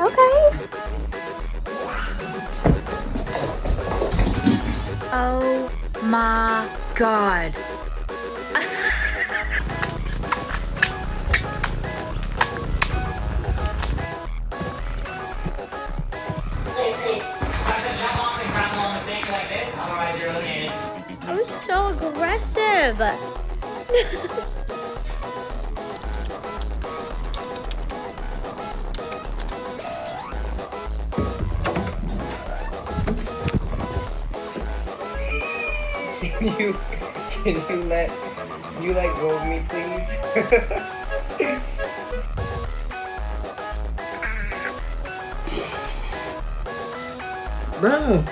Okay. Oh my God. I was so aggressive. Can you let go of me, please? Bro.